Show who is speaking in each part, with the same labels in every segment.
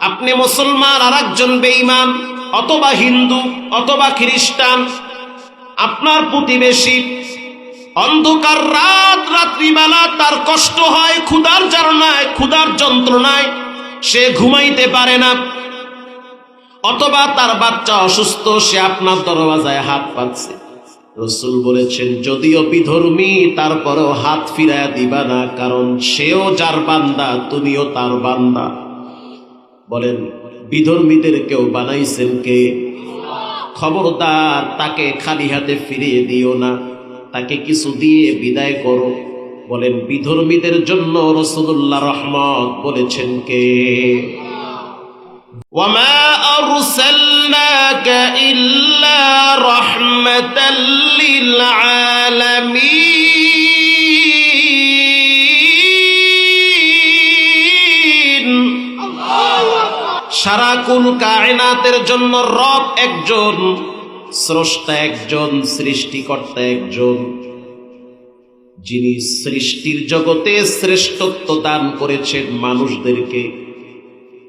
Speaker 1: আপনি মুসলমান আর একজন বেঈমান অথবা হিন্দু অথবা খ্রিস্টান, আপনার প্রতিবেশী অন্ধকার রাত্রিবেলা তার কষ্ট হয়, ক্ষুধার জ্বালায় ক্ষুধার যন্ত্রণায় সে ঘুমাইতে পারে না, অথবা তার বাচ্চা অসুস্থ, সে আপনার দরওয়াজায় হাত পাচ্ছে। রাসূল বলেছেন যদিও বিধর্মী তারপরেও হাত ফিরায়া দিবা না, কারণ সেও যার বান্দা তুমিও তার বান্দা। বলেন বিধর্মীদের কেউ বানাইছেন কে? খবরদার তাকে খালি হাতে ফিরিয়ে দিও না, তাকে কিছু দিয়ে বিদায় করো। বলেন বিধর্মীদের জন্য রাসূলুল্লাহ রহমত বলেছেন কে? ওয়ামা আরসালনাকা ইল্লা রাহমাতাল লিল আলামিন। সারা কুল কায়নাতের জন্য রব একজন, স্রষ্টা একজন, সৃষ্টিকর্তা একজন, যিনি সৃষ্টির জগতে শ্রেষ্ঠত্ব দান করেছেন মানুষদেরকে।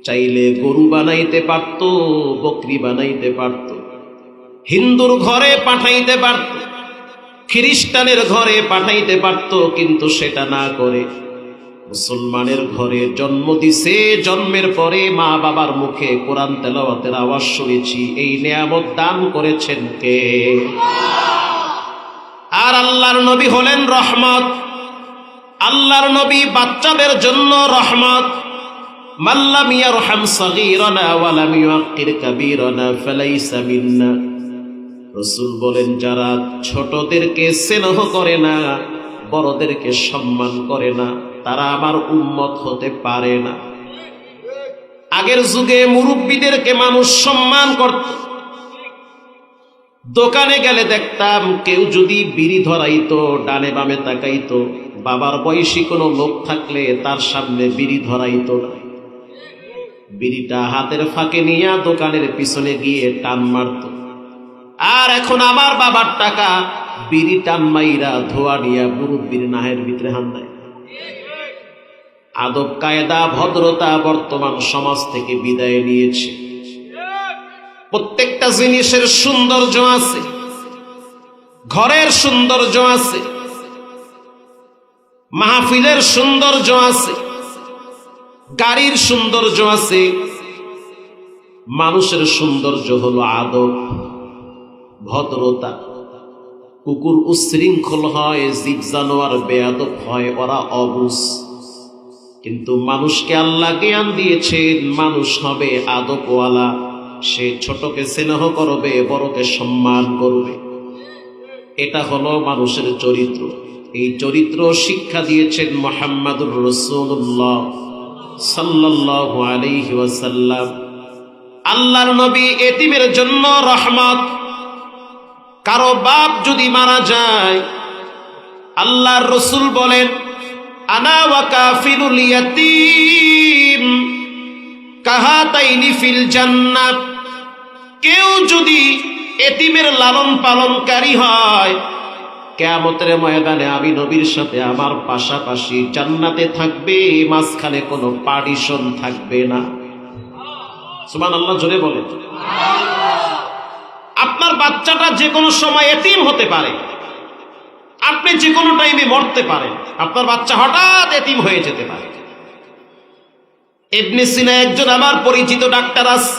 Speaker 1: চাইলে গরু বানাইতে পারত, বকরি বানাইতে পারত, হিন্দুর ঘরে পাঠাইতে পারত, খ্রিস্টানের ঘরে পাঠাইতে পারত, কিন্তু সেটা না করে মুসলমানের ঘরে জন্ম দিছে। জন্মের পরে মা বাবার মুখে কোরআন তেলাওয়াতের আওয়াজ শুনেছি। এই নেয়ামত দান করেছেন কে? আর আল্লাহর নবী হলেন রহমত। আল্লাহর নবী বাচ্চাদের জন্য রহমত। মাল্লাম ইয়ারহাম সাগীরানা ওয়া লাম ইউআক্কির কাবীরানা ফালাইসা মিন্না। রাসূল বলেন যারা ছোটদেরকে স্নেহ করে না, বড়দেরকে সম্মান করে না, তারা আমার উম্মত হতে পারে না। আগের যুগে মুরব্বীদেরকে মানুষ সম্মান করত। দোকানে গেলে দেখতাম কেউ যদি বিড়ি ধরাইতো, ডানে বামে তাকাইতো, বাবার বয়সী কোনো লোক থাকলে তার সামনে বিড়ি ধরাইতো না। বিড়িটা হাতের ফাঁকে নিয়ে দোকানের পিছনে গিয়ে টান মারত। আর এখন আমার বাবার টাকা বিড়ি টান মাইরা ধোয়া নিয়া মুরব্বীর নাহের ভিতরে হান দেয়। আদব কায়দা ভদ্রতা বর্তমান সমাজ থেকে বিদায় নিয়েছে। প্রত্যেকটা জিনিসের সৌন্দর্য আছে, ঘরের সৌন্দর্য আছে, মাহফিলের সৌন্দর্য আছে, গাড়ির সৌন্দর্য আছে। মানুষের সৌন্দর্য হলো আদব, ভদ্রতা। কুকুর উশৃঙ্খল হয়, জীব জানোয়ার বেয়াদব হয়, ওরা অবুঝ। কিন্তু মানুষকে আল্লাহ জ্ঞান দিয়েছেন, মানুষ হবে আদবওয়ালা। সে ছোটকে স্নেহ করবে, বড়কে সম্মান করবে। এটা হলো মানুষের চরিত্র। এই চরিত্র শিক্ষা দিয়েছেন মুহাম্মাদুর রাসূলুল্লাহ সাল্লাল্লাহু আলাইহি ওয়াসাল্লাম। আল্লাহর নবী এতিমের জন্য রহমত। কারো বাপ যদি মারা যায়, আল্লাহর রাসূল বলেন আনা ওয়া কাফিলুল ইয়াতীম কাহাতাইনি ফিল জান্নাত। কেউ যদি এতিমের লালন পালনকারী হয়, কিয়ামতের ময়দানে আমি নবীর সাথে আমার পাশাপাশি জান্নাতে থাকবে, মাঝখানে কোনো পার্টিশন থাকবে না। সুবহানাল্লাহ, জোরে বলেন। আপনার বাচ্চাটা যে কোনো সময় এতিম হতে পারে, আপনি যে কোনো টাইমে মরতে পারেন, আপনার বাচ্চা হঠাৎ এতিম হয়ে যেতে পারে। ইবনে সিনা একজন আমার পরিচিত ডাক্তার আছে,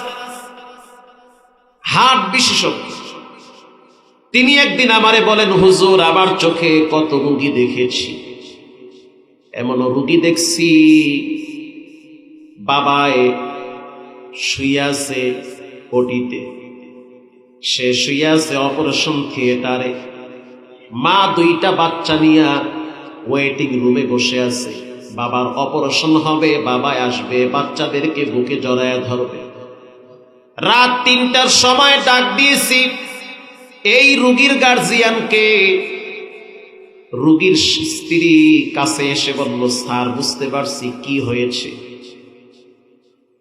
Speaker 1: হার্ট বিশেষজ্ঞ। তিনি একদিন আমারে বলেন, হুজুর আমার চোখে কত রোগী দেখেছি, এমন রোগী দেখছি বাবায় শুয়ে আছে ওটিতে, সে শুয়ে আছে অপারেশন থিয়েটারে, মা দুইটা বাচ্চা নিয়ে ওয়েটিং রুমে বসে আছে। বাবার অপারেশন হবে, বাবায় আসবে, বাচ্চাদেরকে বুকে জড়ায় ধরবে। রাত ৩টার সময় ডাক দিয়েছি এই রোগীর গার্জিয়ানকে। রোগীর স্ত্রী কাছে এসে বলল, স্যার বুঝতে পারছি কি হয়েছে।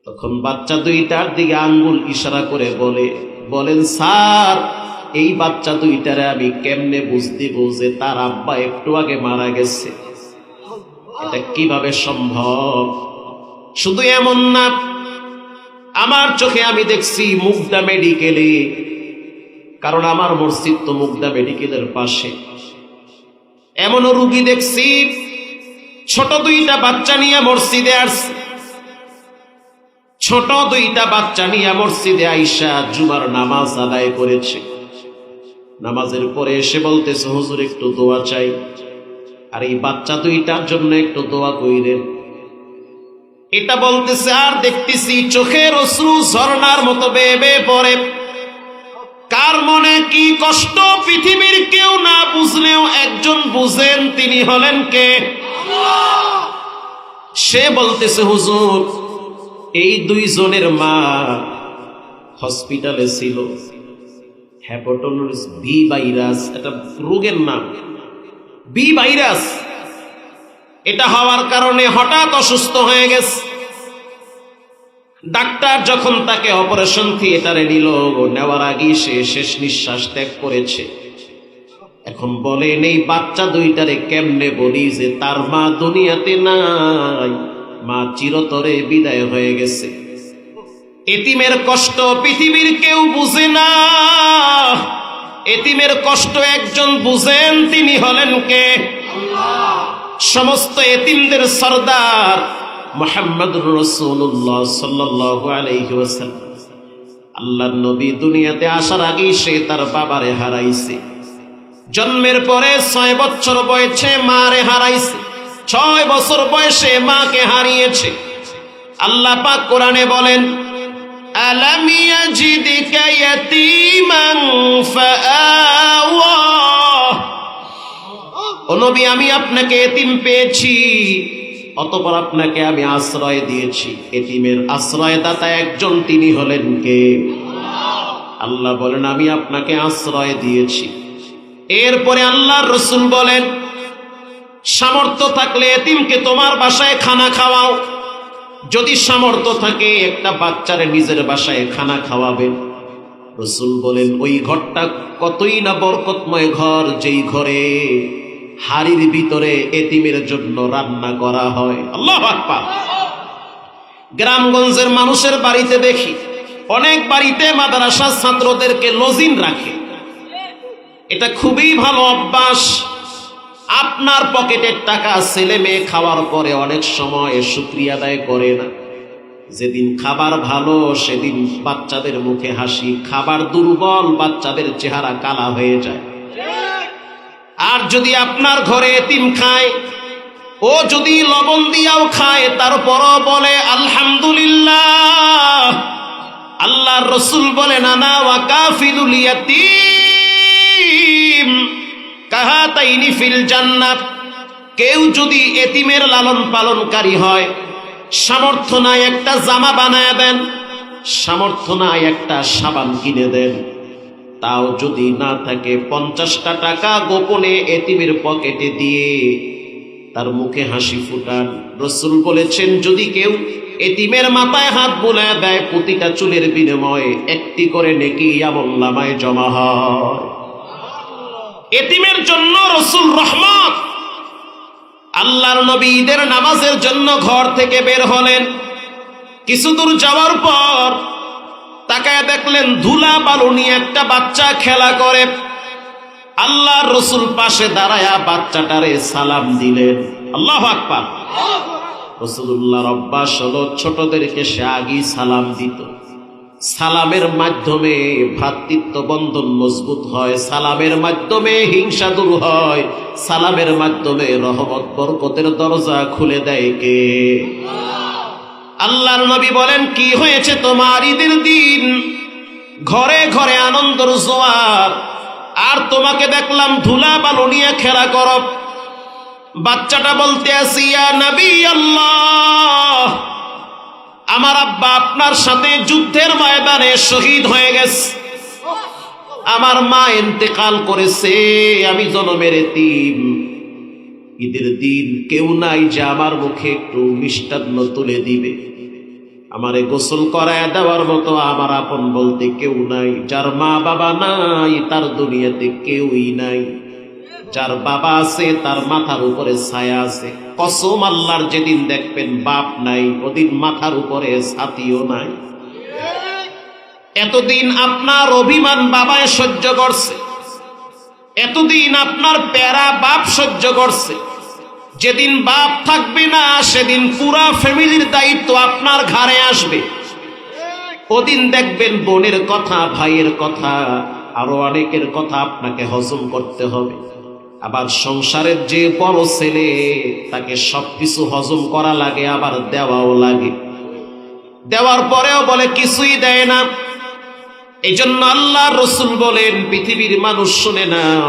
Speaker 1: তখন বাচ্চা দুইটার দিকে আঙ্গুল ইশারা করে বলেন, স্যার এই বাচ্চা দুইটারে আমি কেমনে বুঝ দিব যে তার আব্বা একটু আগে মারা গেছে? এটা কিভাবে সম্ভব? শুধু এমন না, আমার চোখে আমি দেখছি মুগদা মেডিকেলে, কারণ আমার মসজিদ তো মুগদা মেডিকেলের পাশে। এমনও রুগী দেখছি ছোট দুইটা বাচ্চা নিয়ে মসজিদে আসছে, ছোট দুইটা বাচ্চা নিয়ে মসজিদে আইসা জুমার নামাজ আদায় করেছে। নামাজের পরে এসে বলতেছে, হুজুর একটু দোয়া চাই, আর এই বাচ্চা দুইটার জন্য একটু দোয়া কইরেন। এটা বলতেছে আর দেখতেছি চোখের অশ্রু ঝর্ণার মতো বেয়ে বেয়ে পড়ে। কার মনে কি কষ্ট পৃথিবীর কেউ না বুঝলেও একজন বুঝেন, তিনি হলেন কে? সে বলতেছে, হুজুর এই দুইজনের মা হসপিটালে ছিল, হ্যাপাটাইটিস বি ভাইরাস, এটা রোগের নাম বি ভাইরাস। এটা হওয়ার কারণে হঠাৎ অসুস্থ হয়ে গেছে। ডাক্তার যখন তাকে অপারেশন থিয়েটারে নিল, নেওয়ার আগেই সে শেষ নিঃশ্বাস ত্যাগ করেছে। এখন বলেন এই বাচ্চা দুইটারে কেমনে বলি যে তার মা দুনিয়াতে নাই, মা চিরতরে বিদায় হয়ে গেছে। এতিমের কষ্ট পৃথিবীর কেউ বুঝে না, এতিমের কষ্ট একজন বুঝেন, তিনি হলেন কে? সমস্ত এতিমদের সরদার মুহাম্মদুর রাসূলুল্লাহ সাল্লাল্লাহু আলাইহি ওয়াসাল্লাম। আল্লাহর নবী দুনিয়াতে আসার আগেই সে তার বাবারে হারাইছে। জন্মের পরে 6 বছর বয়সে মারে হারাইছে, 6 বছর বয়সে মাকে হারিয়েছে। আল্লাহ পাক কোরআনে বলেন, আলাম ইয়াজিদকা ইয়াতীমান ফাআওয়া। ও নবী, আমি আপনাকে এতিম পেয়েছি, অতঃপর আপনাকে আমি আশ্রয় দিয়েছি। এতিমের আশ্রয়দাতা একজন, তিনি হলেন কে? আল্লাহ বলেন, আমি আপনাকে আশ্রয় দিয়েছি। এরপরে আল্লাহর রাসূল বলেন, সামর্থ্য থাকলে এতিমকে তোমার বাসায় খানা খাওয়াও। যদি সামর্থ্য থাকে একটা বাচ্চারে নিজের বাসায় খানা খাওয়াবেন। রাসূল বলেন, ওই ঘরটা কতই না বরকতময় ঘর, যেই ঘরে হাড়ির ভিতরে এতিমের জন্য রান্না করা হয়। আল্লাহু আকবার। গ্রামগঞ্জের মানুষের বাড়িতে দেখি, অনেক বাড়িতে মাদ্রাসার ছাত্রদেরকে লজিং রাখে। এটা খুবই ভালো অভ্যাস। আপনার পকেটের টাকা ছেলে মেয়ে খাওয়ার পরে অনেক সময় শুকরিয়া আদায় করে না। যেদিন খাবার ভালো সেদিন বাচ্চাদের মুখে হাসি, খাবার দুর্বল বাচ্চাদের চেহারা কালা হয়ে যায়। আর যদি আপনার ঘরে এতিম খায়, ও যদি লবণ দিয়াও খায়, তারপরও বলে আলহামদুলিল্লাহ। আল্লাহর রাসূল বলেন, আনা ওয়া কাফিলুল ইয়াতীম কাহাতাইনি ফিল জান্নাত। কেউ যদি এতিমের লালন পালনকারী হয়, সামর্থ্য নাই একটা জামা বানায় দেন, সামর্থ্য নাই একটা সাবান কিনে দেন, তাও যদি না থাকে 50টা টাকা গোপনে এতিমের পকেটে দিয়ে তার মুখে হাসি ফুটান। রাসূল বলেছেন, যদি কেউ এতিমের মাথায় হাত বুলায় দেয়, প্রতিটা চুলের বিনিময়ে একটি করে নেকি আমলনামায় জমা হয়। এতিমের জন্য রাসূল রহমত। আল্লাহর নবী ঈদের নামাজের জন্য ঘর থেকে বের হলেন। কিছু দূর যাওয়ার পর তাকায় দেখলেন ধুলা বালু নিয়ে একটা বাচ্চা খেলা করে। আল্লাহর রাসূল পাশে দাঁড়ায়া বাচ্চাটারে সালাম দিলেন। আল্লাহু আকবার। রাসূলুল্লাহর অভ্যাস হলো ছোটদেরকে সে আগেই সালাম দিত। সালামের মাধ্যমে ভ্রাতৃত্ব বন্ধন মজবুত হয়, সালামের মাধ্যমে হিংসা দূর হয়, সালামের মাধ্যমে রহমত বরকতের দরজা খুলে দেয় কে? আল্লাহর নবী বলেন, কি হয়েছে তোমার? ঈদের দিন ঘরে ঘরে আনন্দের জোয়ার, আর তোমাকে দেখলাম ধুলা বালু নিয়ে খেলা করো। বাচ্চাটা বলতে আসি, ইয়া নবী আল্লাহ, আমার আব্বা আপনার সাথে যুদ্ধের ময়দানে শহীদ হয়ে গেছে, আমার মা ইন্তেকাল করেছে, আমি জনমের এতিম। ঈদের দিন কেউ নাই যে আমার মুখে একটু মিষ্টান্ন তুলে দিবে, আমারে গোসল করায় দেওয়ার মতো আমার আপন বলতে কেউ নাই। যার মা বাবা নাই তার দুনিয়াতে কেউই নাই, যার বাবা আছে তার মাথার উপরে ছায়া আছে। কসম আল্লাহর, যেদিন দেখবেন বাপ নাই ওদিন মাথার উপরে ছাতিও নাই। এতদিন আপনার অভিমান বাবায় সহ্য করছে, এতদিন আপনার প্যারা বাপ সহ্য করছে। যেদিন বাপ থাকবে না সেদিন পুরা ফ্যামিলির দায়িত্ব আপনার ঘাড়ে আসবে। ওদিন দেখবেন বোনের কথা, ভাইয়ের কথা, আরো অনেকের কথা আপনাকে হজম করতে হবে। আবার সংসারের যে বড় ছেলে, তাকে সবকিছু হজম করা লাগে, আবার দেওয়াও লাগে। দেওয়ার পরেও বলে কিছুই দেয় না। এই জন্য আল্লাহ রসুল বলেন, পৃথিবীর মানুষ শুনে নাও,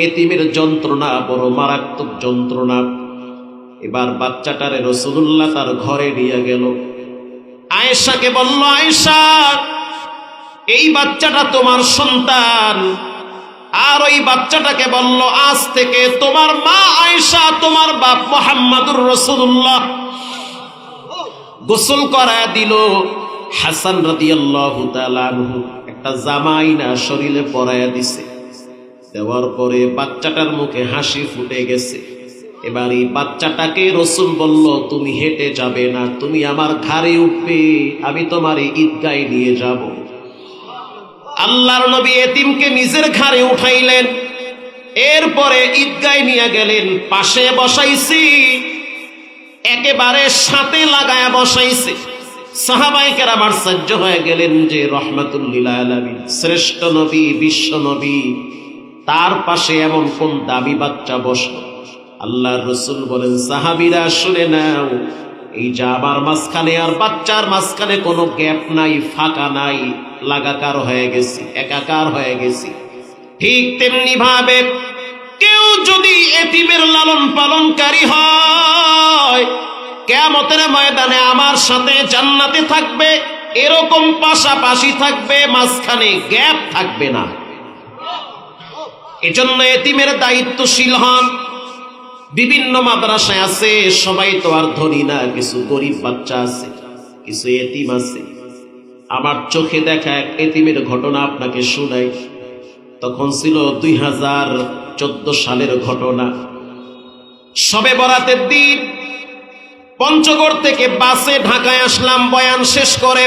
Speaker 1: এতিমের যন্ত্রণা বড় মারাত্মক যন্ত্রণা। এবার বাচ্চাটারে রাসূলুল্লাহ তার ঘরে নিয়ে গেল। আয়েশাকে বলল, আয়েশা, এই বাচ্চাটা তোমার সন্তান। আর ওই বাচ্চাটাকে বলল, আজ থেকে তোমার মা আয়েশা, তোমার বাপ মুহাম্মদুর রাসূলুল্লাহ। গোসল করায় দিল। হাসান রাদিয়াল্লাহু তাআলা আনহু একটা জামাইনা শরীরে পরাইয়া দিছে। দেওয়ার পরে বাচ্চাটার মুখে হাসি ফুটে গেছে। এবার এই বাচ্চাটাকে রাসূল বলল, তুমি হেঁটে যাবে না, তুমি আমার ঘাড়ে উঠবে, আমি তোমার ঈদগাহে নিয়ে যাব। আল্লাহর নবী এতিমকে নিজের ঘাড়ে উঠাইলেন। এরপরে ঈদগাহে নিয়ে গেলেন। পাশে বসাইছি, একেবারে সাথে লাগায়া বসাইছে। সাহাবায়ে কেরাম আশ্চর্য হয়ে গেলেন যে রহমাতুল লিল আলামিন, শ্রেষ্ঠ নবী, বিশ্ব নবী, তার পাশে এমন কোন দামি বাচ্চা বসলো? আল্লাহর রাসূল বলেন, সাহাবীরা শুনে নাও, এই যে আমার মাঝখানে আর বাচ্চার মাঝখানে কোনো গ্যাপ নাই, ফাঁকা নাই, লাগাকার হয়ে গেছি, একাকার হয়ে গেছি। ঠিক তেমনি ভাবে কেউ যদি এতিমের লালন পালনকারী হয়, কিয়ামতের ময়দানে আমার সাথে জান্নাতে থাকবে, এরকম পাশাপাশি থাকবে, মাঝখানে গ্যাপ থাকবে না। এজন্য এতিমের দায়িত্বশীল হন। বিভিন্ন মাদ্রাসায় আছে, সবাই তো আর ধনী না, কিছু গরিব বাচ্চা আছে, কিছু এতিম আছে। আমার চোখে দেখা এক এতিমের ঘটনা আপনাকে শুনাই। তখন ছিল 2014 সালের ঘটনা। শবে বরাতের দিন পঞ্চগড় থেকে বাসে ঢাকায় আসলাম বয়ান শেষ করে।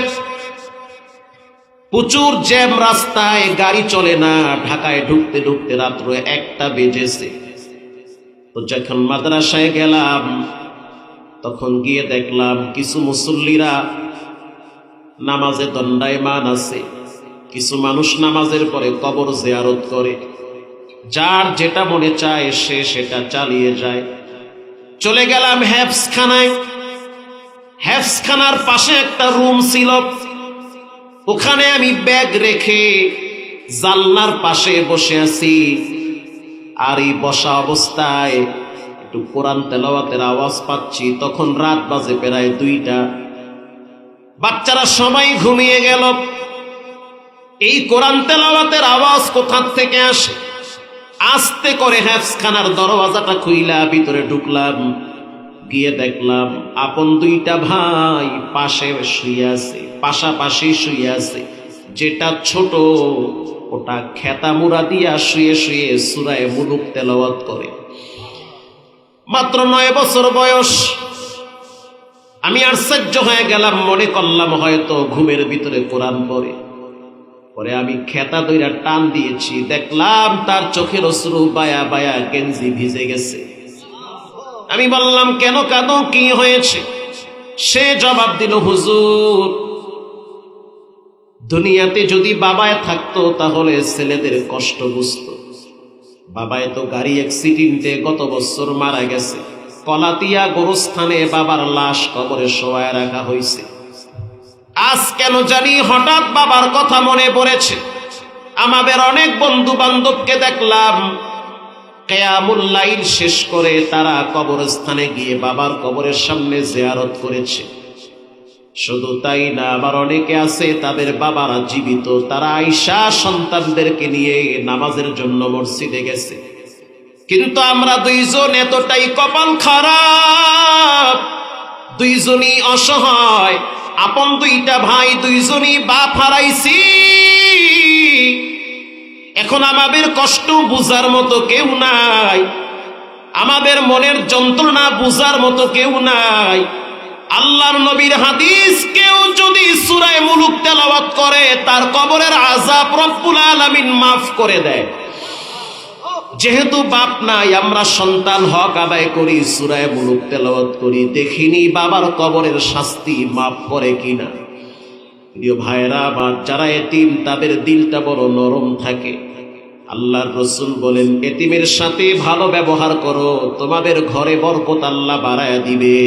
Speaker 1: প্রচুর জ্যাম, রাস্তায় গাড়ি চলে না। ঢাকায় ঢুকতে ঢুকতে রাত্র 1টা বেজেছে। তো যখন মাদ্রাসায় গেলাম, তখন গিয়ে দেখলাম কিছু মুসল্লিরা নামাজে দণ্ডায়মান আছে, কিছু মানুষ নামাজের পরে কবর জিয়ারত করে। যার যেটা মনে চায় সে সেটা চালিয়ে যায়। চলে গেলাম হেফজখানায়। হেফজখানার পাশে একটা রুম ছিল, ওখানে আমি ব্যাগ রেখে জানলার পাশে বসে আছি। আর এই বসা অবস্থায় একটু কোরআন তেলাওয়াতের আওয়াজ পাচ্ছি। তখন রাত বাজে প্রায় 2টা। বাচ্চারা সবাই ঘুমিয়ে গেল। এই কোরআন তেলাওয়াতের আওয়াজ কোথা থেকে আসে? আস্তে করে হেফজখানার দরওয়াজাটা খুইলা ভিতরে ঢুকলাম। গিয়ে দেখলাম আপন 2টা ভাই পাশে শুয়ে আছে, পাশাপাশি শুয়ে আছে। যেটা ছোট ওটা খেতা মুড়া দিয়া শুয়ে শুয়ে সূরা মুলুক তেলাওয়াত করে। মাত্র 9 বছর বয়স। আমি আশ্চর্য হয়ে গেলাম, মনে করলাম হয়তো ঘুমের ভিতরে কোরআন পড়ে। পরে আমি খেতা দইরা টান দিয়েছি, দেখলাম তার চোখের অশ্রু বায়া বায়া গেঞ্জি ভিজে গেছে। আমি বললাম, কেন কাঁদো, কি হয়েছে? সে জবাব দিল, হুজুর, দুনিয়াতে যদি বাবায় থাকতো তাহলে ছেলেদের কষ্ট বুঝতো। বাবায় তো গাড়ি অ্যাক্সিডেন্টে গত বছর মারা গেছে। কলাতিয়া গোরস্থানে বাবার লাশ কবরে শোয়ায় রাখা হয়েছে। আজ কেন জানি হঠাৎ বাবার কথা মনে পড়েছে। আমাদের অনেক বন্ধু বান্ধবকে দেখলাম কিয়ামুল লাইল শেষ করে তারা কবরস্থানে গিয়ে বাবার কবরের সামনে জিয়ারত করেছে। শুধু তাই না, আবার অনেকে আছে তাদের বাবারা জীবিত, তারা আয়েশা সন্তানদেরকে নিয়ে নামাজের জন্য মসজিদে গেছে। কিন্তু আমরা 2জন এতটাই কপাল খারাপ, 2জনই অসহায়। আপন 2টা ভাই, 2জনই বাপ হারাইছি। এখন আমাদের কষ্ট বুঝার মতো কেউ নাই, আমাদের মনের যন্ত্রণা বুঝার মতো কেউ নাই। আল্লাহর নবীর হাদিস, কেউ যদি সূরা মুলুক তেলাওয়াত করে তার কবরের আযাব রব্বুল আলামিন মাফ করে দেয়। যেহেতু বাপ নাই, আমরা সন্তান হক আদায় করি, সূরা মুলুক তেলাওয়াত করি, দেখিনি বাবার কবরের শাস্তি মাফ করে কিনা। প্রিয় ভাইরা, বা যারা এতিম তাদের দিলটা বড় নরম থাকে। আল্লাহর রাসূল বলেন, এতিমের সাথে ভালো ব্যবহার করো, তোমাদের ঘরে বরকত আল্লাহ বাড়ায়া দিবে।